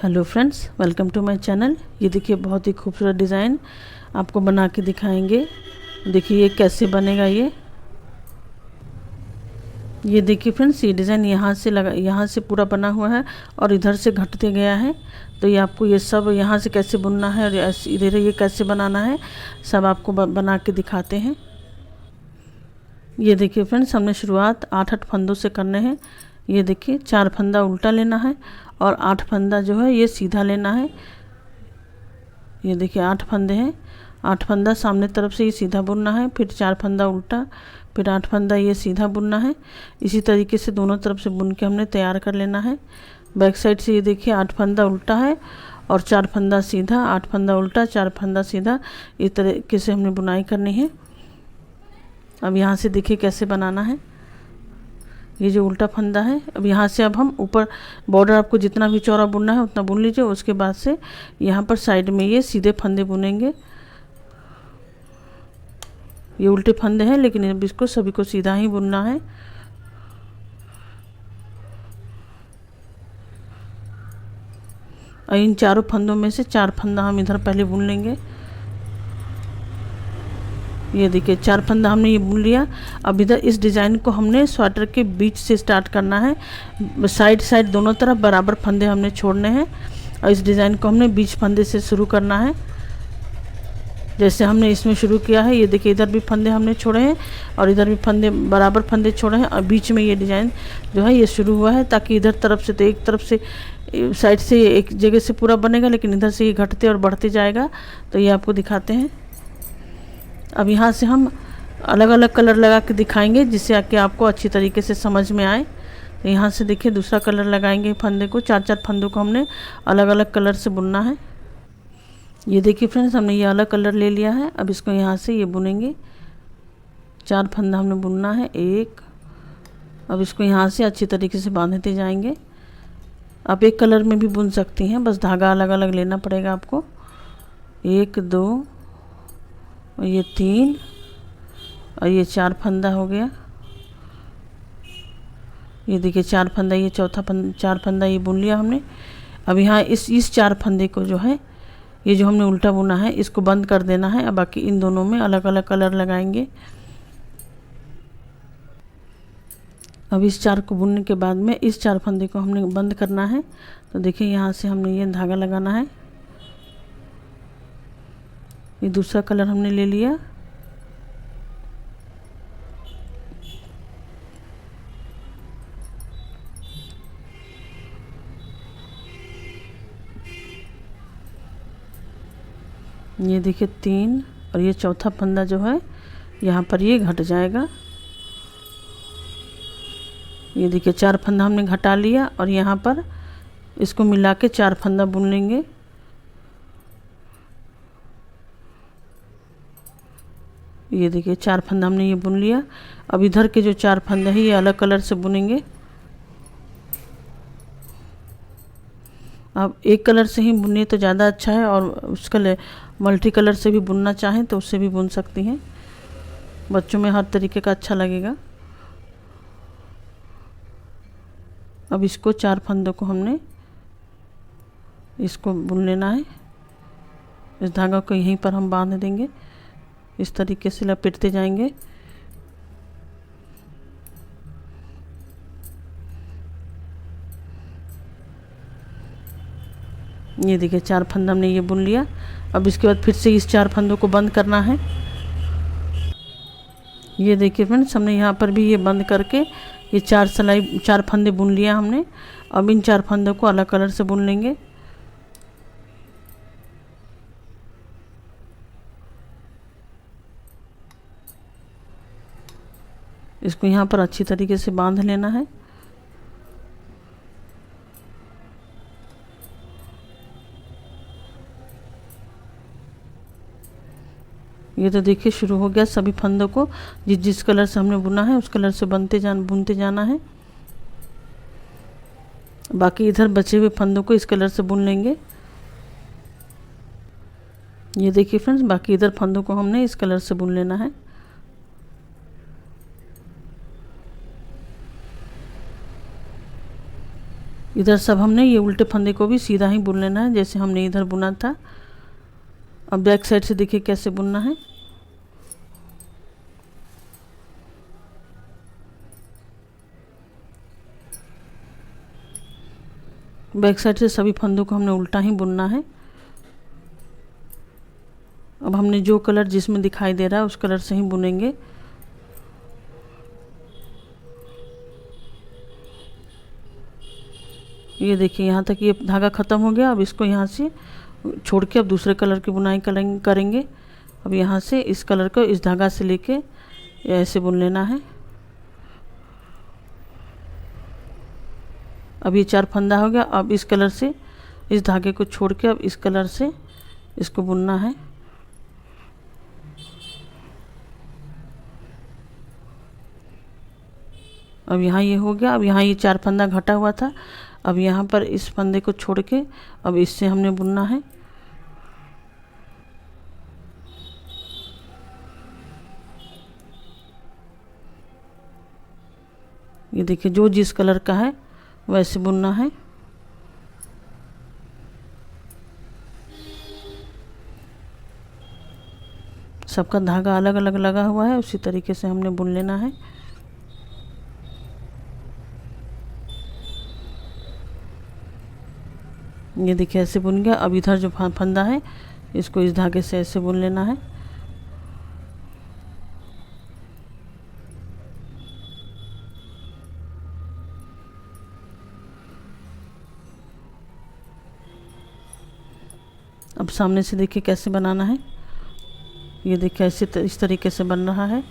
Hello friends, welcome to my channel. ये देखिए बहुत ही खूबसूरत डिज़ाइन आपको बना के दिखाएंगे। देखिए ये कैसे बनेगा। ये देखिए फ्रेंड्स, ये डिज़ाइन यहाँ से पूरा बना हुआ है और इधर से घटते गया है। तो ये आपको ये सब यहाँ से कैसे बुनना है और इधर ये कैसे बनाना है, सब आपको बना के दिखाते हैं। ये देखिए फ्रेंड्स, हमने शुरुआत 8 फंदों से करने हैं। ये देखिए 4 फंदा उल्टा लेना है और 8 फंदा जो है ये सीधा लेना है। ये देखिए 8 फंदे हैं, 8 फंदा सामने तरफ से ये सीधा बुनना है, फिर 4 फंदा उल्टा, फिर 8 फंदा ये सीधा बुनना है। इसी तरीके से दोनों तरफ से बुन के हमने तैयार कर लेना है। बैक साइड से ये देखिए 8 फंदा उल्टा है और 4 फंदा सीधा, 8 फंदा उल्टा, 4 फंदा सीधा, इस तरीके से हमने बुनाई करनी है। अब यहाँ से देखिए कैसे बनाना है। ये जो उल्टा फंदा है, अब यहाँ से अब हम ऊपर बॉर्डर आपको जितना भी चौड़ा बुनना है उतना बुन लीजिए। उसके बाद से यहाँ पर साइड में ये सीधे फंदे बुनेंगे। ये उल्टे फंदे हैं लेकिन अब इसको सभी को सीधा ही बुनना है। और इन चारों फंदों में से 4 फंदा हम इधर पहले बुन लेंगे। ये देखिए 4 फंदा हमने ये बुन लिया। अब इधर इस डिज़ाइन को हमने स्वेटर के बीच से स्टार्ट करना है। साइड दोनों तरफ बराबर फंदे हमने छोड़ने हैं और इस डिज़ाइन को हमने बीच फंदे से शुरू करना है, जैसे हमने इसमें शुरू किया है। ये देखिए इधर भी फंदे हमने छोड़े हैं और इधर भी फंदे बराबर फंदे छोड़े हैं और बीच में ये डिज़ाइन जो है ये शुरू हुआ है, ताकि इधर तरफ से तो एक तरफ से साइड से एक जगह से पूरा बनेगा, लेकिन इधर से ये घटते और बढ़ते जाएगा। तो ये आपको दिखाते हैं। अब यहाँ से हम अलग अलग कलर लगा के दिखाएंगे जिससे कि आपको अच्छी तरीके से समझ में आए। तो यहाँ से देखिए दूसरा कलर लगाएंगे फंदे को। 4 फंदों को हमने अलग अलग कलर से बुनना है। ये देखिए फ्रेंड्स, हमने ये अलग कलर ले लिया है। अब इसको यहाँ से ये बुनेंगे। 4 फंदा हमने बुनना है, एक। अब इसको यहाँ से अच्छी तरीके से बांधते जाएंगे। आप एक कलर में भी बुन सकती हैं, बस धागा अलग अलग लेना पड़ेगा आपको। 1 2 और ये 3 और ये 4 फंदा हो गया। ये देखिए 4 फंदा, ये चौथा 4 फंदा ये बुन लिया हमने। अब यहाँ इस 4 फंदे को जो है ये जो हमने उल्टा बुना है इसको बंद कर देना है। अब बाकी इन दोनों में अलग अलग कलर लगाएंगे। अब इस 4 को बुनने के बाद में इस 4 फंदे को हमने बंद करना है। तो देखिए यहाँ से हमने ये धागा लगाना है। ये दूसरा कलर हमने ले लिया। ये देखिए 3 और ये चौथा फंदा जो है यहाँ पर ये घट जाएगा। ये देखिए 4 फंदा हमने घटा लिया और यहाँ पर इसको मिला के 4 फंदा बुन लेंगे। ये देखिए 4 फंदा हमने ये बुन लिया। अब इधर के जो 4 फंदे हैं ये अलग कलर से बुनेंगे। अब एक कलर से ही बुनिए तो ज़्यादा अच्छा है, और उसका मल्टी कलर से भी बुनना चाहें तो उससे भी बुन सकती हैं। बच्चों में हर तरीके का अच्छा लगेगा। अब इसको 4 फंदों को हमने इसको बुन लेना है। इस धागा को यहीं पर हम बांध देंगे। इस तरीके से लपेटते जाएंगे। ये देखिए 4 फंदा हमने ये बुन लिया। अब इसके बाद फिर से इस 4 फंदों को बंद करना है। ये देखिए फ्रेंड्स, हमने यहाँ पर भी ये बंद करके ये 4 फंदे बुन लिया हमने। अब इन 4 फंदों को अलग कलर से बुन लेंगे। इसको यहाँ पर अच्छी तरीके से बांध लेना है। ये तो देखिए शुरू हो गया। सभी फंदों को जिस कलर से हमने बुना है उस कलर से बुनते जाना है। बाकी इधर बचे हुए फंदों को इस कलर से बुन लेंगे। ये देखिए फ्रेंड्स, बाकी इधर फंदों को हमने इस कलर से बुन लेना है। इधर सब हमने ये उल्टे फंदे को भी सीधा ही बुन लेना है जैसे हमने इधर बुना था। अब बैक साइड से देखिए कैसे बुनना है। बैक साइड से सभी फंदों को हमने उल्टा ही बुनना है। अब हमने जो कलर जिसमें दिखाई दे रहा है उस कलर से ही बुनेंगे। ये देखिए यहाँ तक ये धागा ख़त्म हो गया। अब इसको यहाँ से छोड़ के अब दूसरे कलर की बुनाई करेंगे। अब यहाँ से इस कलर को इस धागा से लेके ऐसे बुन लेना है। अब ये 4 फंदा हो गया। अब इस कलर से इस धागे को छोड़ के अब इस कलर से इसको बुनना है। अब यहाँ ये हो गया। अब यहाँ ये 4 फंदा घटा हुआ था। अब यहाँ पर इस फंदे को छोड़ के अब इससे हमने बुनना है। ये देखिए जो जिस कलर का है वैसे बुनना है। सबका धागा अलग अलग लगा हुआ है, उसी तरीके से हमने बुन लेना है। ये देखिए ऐसे बुन गया। अब इधर जो फंदा है इसको इस धागे से ऐसे बुन लेना है। अब सामने से देखिए कैसे बनाना है। ये देखिए ऐसे इस तरीके से बन रहा है।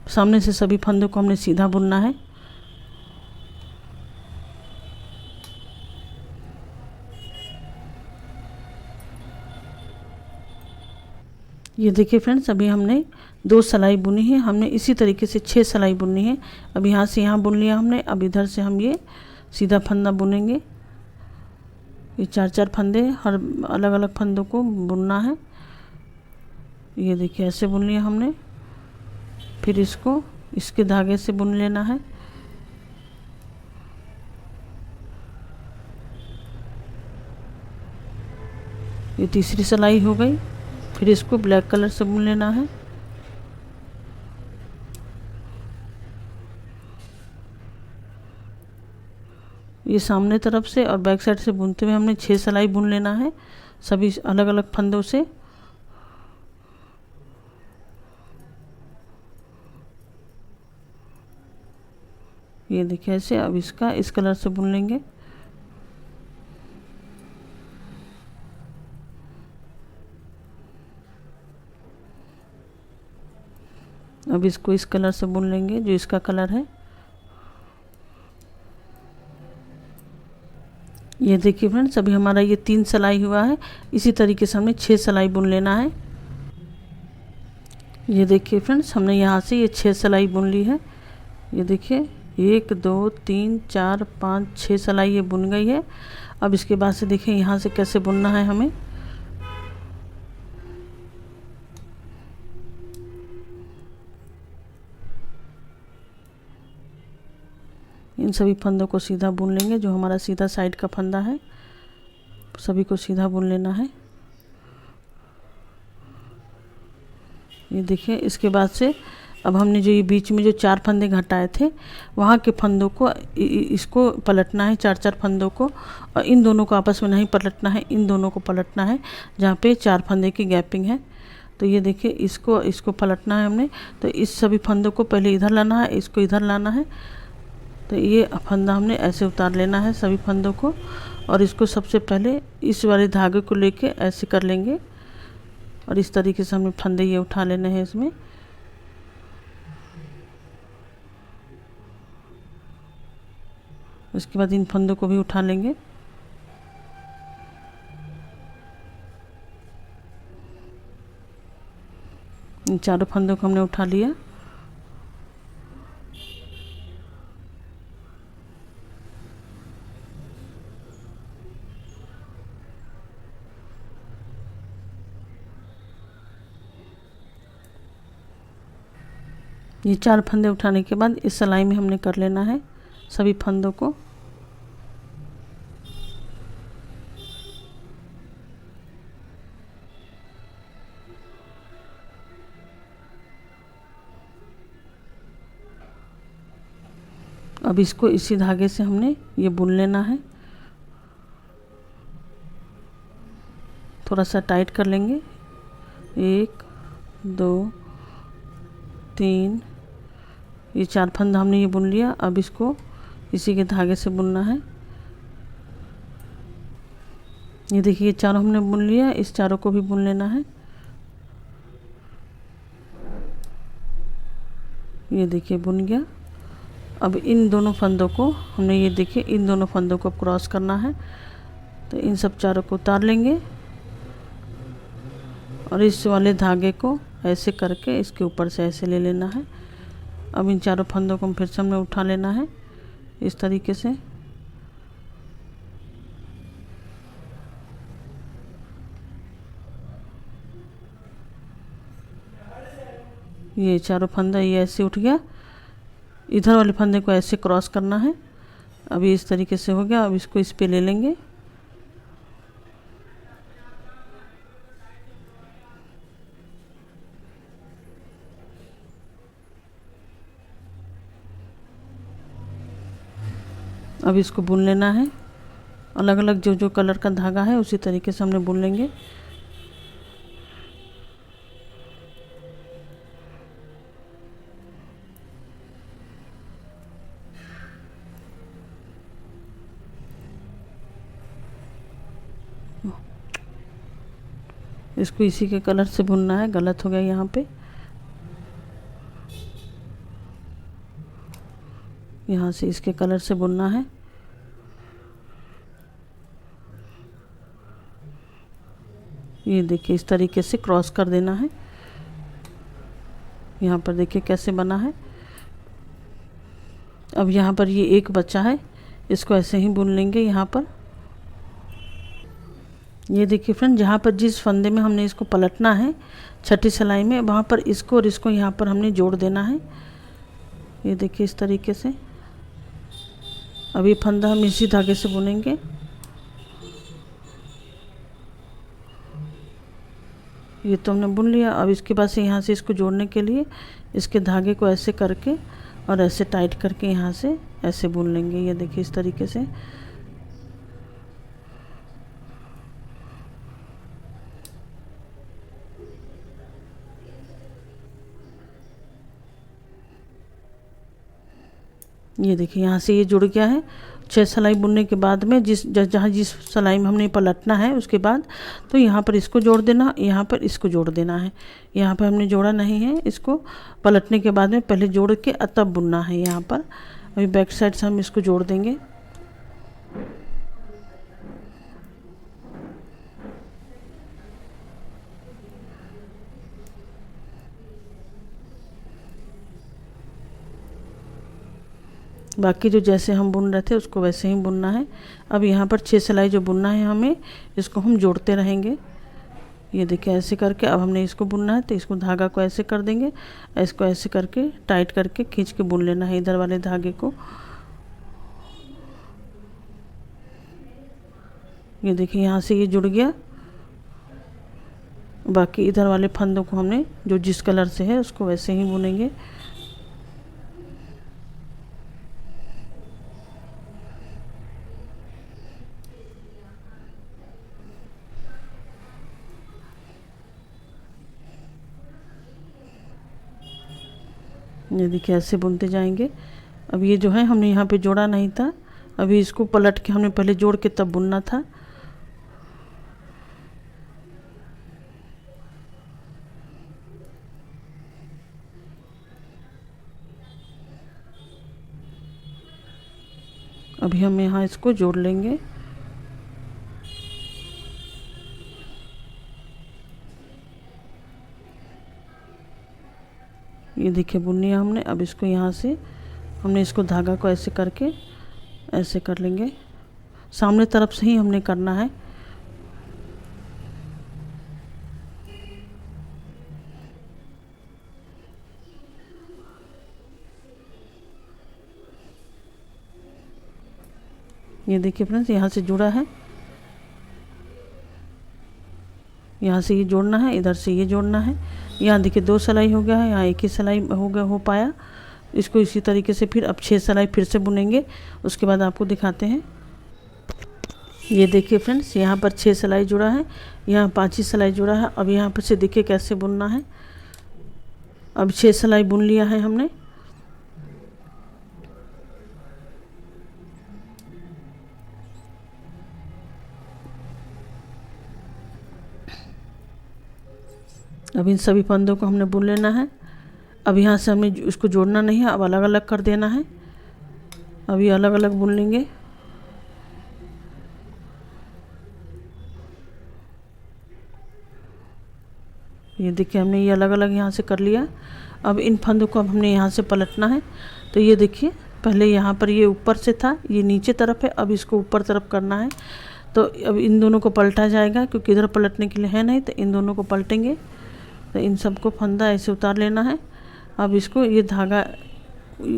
सामने से सभी फंदों को हमने सीधा बुनना है। ये देखिए फ्रेंड्स अभी हमने 2 सिलाई बुनी है। हमने इसी तरीके से 6 सिलाई बुननी है। अब यहाँ से यहाँ बुन लिया हमने। अब इधर से हम ये सीधा फंदा बुनेंगे। ये 4-4 फंदे हर अलग अलग फंदों को बुनना है। ये देखिए ऐसे बुन लिया हमने। फिर इसको इसके धागे से बुन लेना है। ये तीसरी सिलाई हो गई। फिर इसको ब्लैक कलर से बुन लेना है। ये सामने तरफ से और बैक साइड से बुनते हुए हमने 6 सिलाई बुन लेना है सभी अलग अलग फंदों से। ये देखिए ऐसे। अब इसका इस कलर से बुन लेंगे। अब इसको इस कलर से बुन लेंगे जो इसका कलर है। ये देखिए फ्रेंड्स अभी हमारा ये 3 सिलाई हुआ है। इसी तरीके से हमें 6 सिलाई बुन लेना है। ये देखिए फ्रेंड्स हमने यहाँ से ये 6 सिलाई बुन ली है। ये देखिए 1 2 3 4 5 6 सिलाई ये बुन गई है। अब इसके बाद से देखिए यहाँ से कैसे बुनना है हमें। इन सभी फंदों को सीधा बुन लेंगे। जो हमारा सीधा साइड का फंदा है सभी को सीधा बुन लेना है। ये देखिए इसके बाद से अब हमने जो ये बीच में जो 4 फंदे घटाए थे वहाँ के फंदों को इसको पलटना है 4-4 फंदों को। और इन दोनों को आपस में नहीं पलटना है, इन दोनों को पलटना है जहाँ पे 4 फंदे की गैपिंग है। तो ये देखिए इसको पलटना है हमने। तो इस सभी फंदों को पहले इधर लाना है, इसको इधर लाना है। तो ये फंदा हमने ऐसे उतार लेना है सभी फंदों को। और इसको सबसे पहले इस वाले धागे को लेके ऐसे कर लेंगे। और इस तरीके से हमें फंदे ये उठा लेने हैं इसमें। उसके बाद इन फंदों को भी उठा लेंगे। इन चारों फंदों को हमने उठा लिया। ये 4 फंदे उठाने के बाद इस सिलाई में हमने कर लेना है सभी फंदों को। अब इसको इसी धागे से हमने ये बुन लेना है। थोड़ा सा टाइट कर लेंगे। 1 2 3, ये 4 फंदा हमने ये बुन लिया। अब इसको इसी के धागे से बुनना है। ये देखिए ये चारों हमने बुन लिया, इस चारों को भी बुन लेना है। ये देखिए बुन गया। अब इन दोनों फंदों को हमने, ये देखिए इन दोनों फंदों को क्रॉस करना है। तो इन सब चारों को उतार लेंगे और इस वाले धागे को ऐसे करके इसके ऊपर से ऐसे ले लेना है। अब इन चारों फंदों को फिर से हमने उठा लेना है इस तरीके से। ये चारों फंदा ये ऐसे उठ गया। इधर वाले फंदे को ऐसे क्रॉस करना है। अभी इस तरीके से हो गया। अब इसको इस पे ले लेंगे। अब इसको बुन लेना है। अलग अलग जो जो कलर का धागा है उसी तरीके से हमने बुन लेंगे। इसको इसी के कलर से बुनना है, गलत हो गया यहाँ पे। यहाँ से इसके कलर से बुनना है। ये देखिए इस तरीके से क्रॉस कर देना है। यहाँ पर देखिए कैसे बना है। अब यहाँ पर ये एक बचा है, इसको ऐसे ही बुन लेंगे यहाँ पर। ये देखिए फ्रेंड, जहाँ पर जिस फंदे में हमने इसको पलटना है छठी सिलाई में, वहाँ पर इसको और इसको यहाँ पर हमने जोड़ देना है। ये देखिए इस तरीके से। अब ये फंदा हम इसी धागे से बुनेंगे। ये तो हमने बुन लिया। अब इसके बाद से यहाँ से इसको जोड़ने के लिए इसके धागे को ऐसे करके और ऐसे टाइट करके यहाँ से ऐसे बुन लेंगे। ये देखिए इस तरीके से। ये देखिए यहाँ से ये जुड़ गया है। 6 सिलाई बुनने के बाद में जहाँ जिस सिलाई में हमने पलटना है उसके बाद तो यहाँ पर इसको जोड़ देना, यहाँ पर इसको जोड़ देना है। यहाँ पर हमने जोड़ा नहीं है, इसको पलटने के बाद में पहले जोड़ के तब बुनना है यहाँ पर। अभी बैक साइड से हम इसको जोड़ देंगे। बाकी जो जैसे हम बुन रहे थे उसको वैसे ही बुनना है। अब यहाँ पर 6 सिलाई जो बुनना है हमें, इसको हम जोड़ते रहेंगे। ये देखिए ऐसे करके अब हमने इसको बुनना है तो इसको धागा को ऐसे कर देंगे, इसको ऐसे करके टाइट करके खींच के बुन लेना है इधर वाले धागे को। ये देखिए यहाँ से ये जुड़ गया। बाकी इधर वाले फंदों को हमने जो जिस कलर से है उसको वैसे ही बुनेंगे। ये देखिए ऐसे बुनते जाएंगे। अब ये जो है हमने यहाँ पे जोड़ा नहीं था, अभी इसको पलट के हमने पहले जोड़ के तब बुनना था। अभी हम यहाँ इसको जोड़ लेंगे। ये देखिए बुन लिया हमने। अब इसको यहाँ से हमने इसको धागा को ऐसे करके ऐसे कर लेंगे। सामने तरफ से ही हमने करना है। ये देखिए फ्रेंड्स यहाँ से जुड़ा है, यहाँ से ये जोड़ना है, इधर से ये जोड़ना है। यहाँ देखिए 2 सिलाई हो गया है, यहाँ एक ही सिलाई हो पाया। इसको इसी तरीके से फिर अब 6 सिलाई फिर से बुनेंगे, उसके बाद आपको दिखाते हैं। ये देखिए फ्रेंड्स, यहाँ पर 6 सिलाई जुड़ा है, यहाँ 5 ही सिलाई जुड़ा है। अब यहाँ पर से देखिए कैसे बुनना है। अब 6 सिलाई बुन लिया है हमने। अब इन सभी फंदों को हमने बुन लेना है। अब यहाँ से हमें उसको जोड़ना नहीं है, अब अलग अलग कर देना है। अब ये अलग अलग बुन लेंगे। ये देखिए हमने ये अलग अलग यहाँ से कर लिया। अब इन फंदों को अब हमने यहाँ से पलटना है। तो ये देखिए, पहले यहाँ पर ये ऊपर से था, ये नीचे तरफ है, अब इसको ऊपर तरफ करना है। तो अब इन दोनों को पलटा जाएगा, क्योंकि इधर पलटने के लिए है नहीं, तो इन दोनों को पलटेंगे। तो इन सबको फंदा ऐसे उतार लेना है। अब इसको ये धागा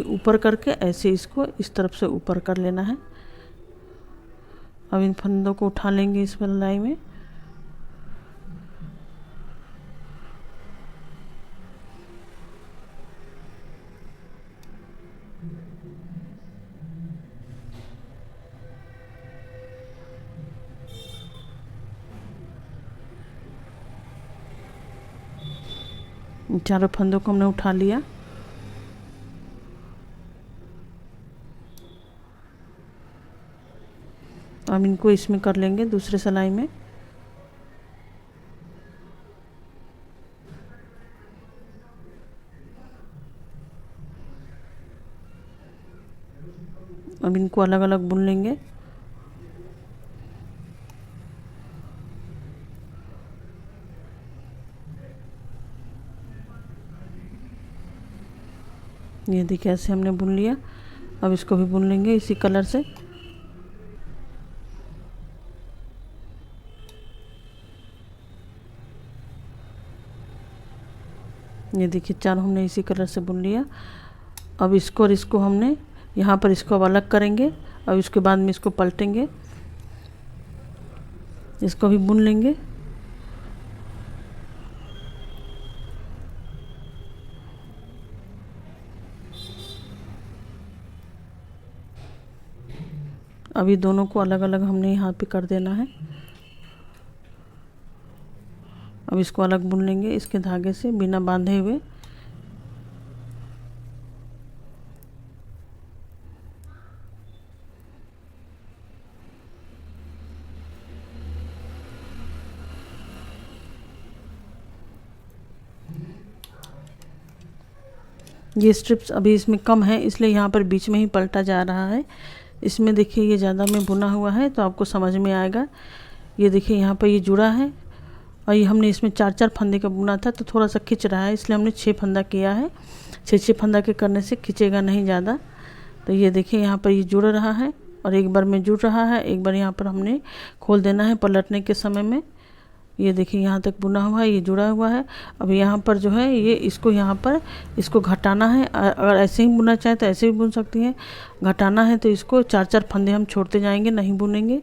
ऊपर करके ऐसे इसको इस तरफ से ऊपर कर लेना है। अब इन फंदों को उठा लेंगे इस सिलाई में। चारों फंदों को हमने उठा लिया। अब इनको इसमें कर लेंगे दूसरे सिलाई में। अब इनको अलग अलग बुन लेंगे। ये देखिए ऐसे हमने बुन लिया। अब इसको भी बुन लेंगे इसी कलर से। ये देखिए चारों हमने इसी कलर से बुन लिया। अब इसको और इसको हमने यहाँ पर इसको अब अलग करेंगे। अब इसके बाद में इसको पलटेंगे, इसको भी बुन लेंगे। अभी दोनों को अलग अलग हमने यहाँ पे कर देना है। अब इसको अलग बुन लेंगे इसके धागे से बिना बांधे हुए। ये स्ट्रिप्स अभी इसमें कम है, इसलिए यहाँ पर बीच में ही पलटा जा रहा है। इसमें देखिए ये ज़्यादा में बुना हुआ है तो आपको समझ में आएगा। ये देखिए यहाँ पर ये जुड़ा है, और ये हमने इसमें 4-4 फंदे का बुना था तो थोड़ा सा खिंच रहा है, इसलिए हमने 6 फंदा किया है। 6-6 फंदा के करने से खिंचेगा नहीं ज़्यादा। तो ये देखिए यहाँ पर ये जुड़ रहा है, और एक बार में जुड़ रहा है, एक बार यहाँ पर हमने खोल देना है पलटने के समय में। ये देखिए यहाँ तक बुना हुआ है, ये जुड़ा हुआ है। अब यहाँ पर जो है ये इसको यहाँ पर इसको घटाना है। अगर ऐसे ही बुनना चाहे तो ऐसे भी बुन सकती हैं। घटाना है तो इसको 4-4 फंदे हम छोड़ते जाएंगे, नहीं बुनेंगे।